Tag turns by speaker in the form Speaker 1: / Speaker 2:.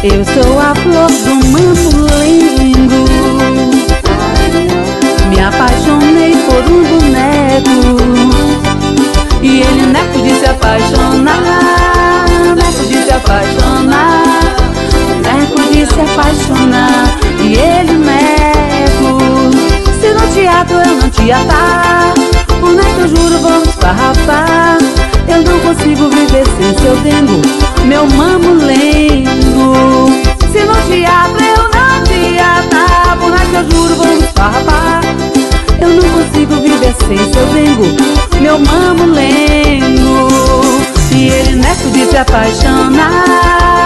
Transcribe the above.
Speaker 1: Eu sou a flor do mamulengo. Me apaixonei por um boneco e ele neco de se apaixonar, neco de se apaixonar, neco de se apaixonar. E ele neco, se no teatro eu não te atar, boneco eu juro vou esfarrapar. Eu não consigo viver sem seu dengo, meu mamulengo. Se no teatro eu não te atar, boneco eu juro vou esfarrapar. Eu não consigo viver sem seu dengo, meu mamulengo. E ele neco de se apaixonar,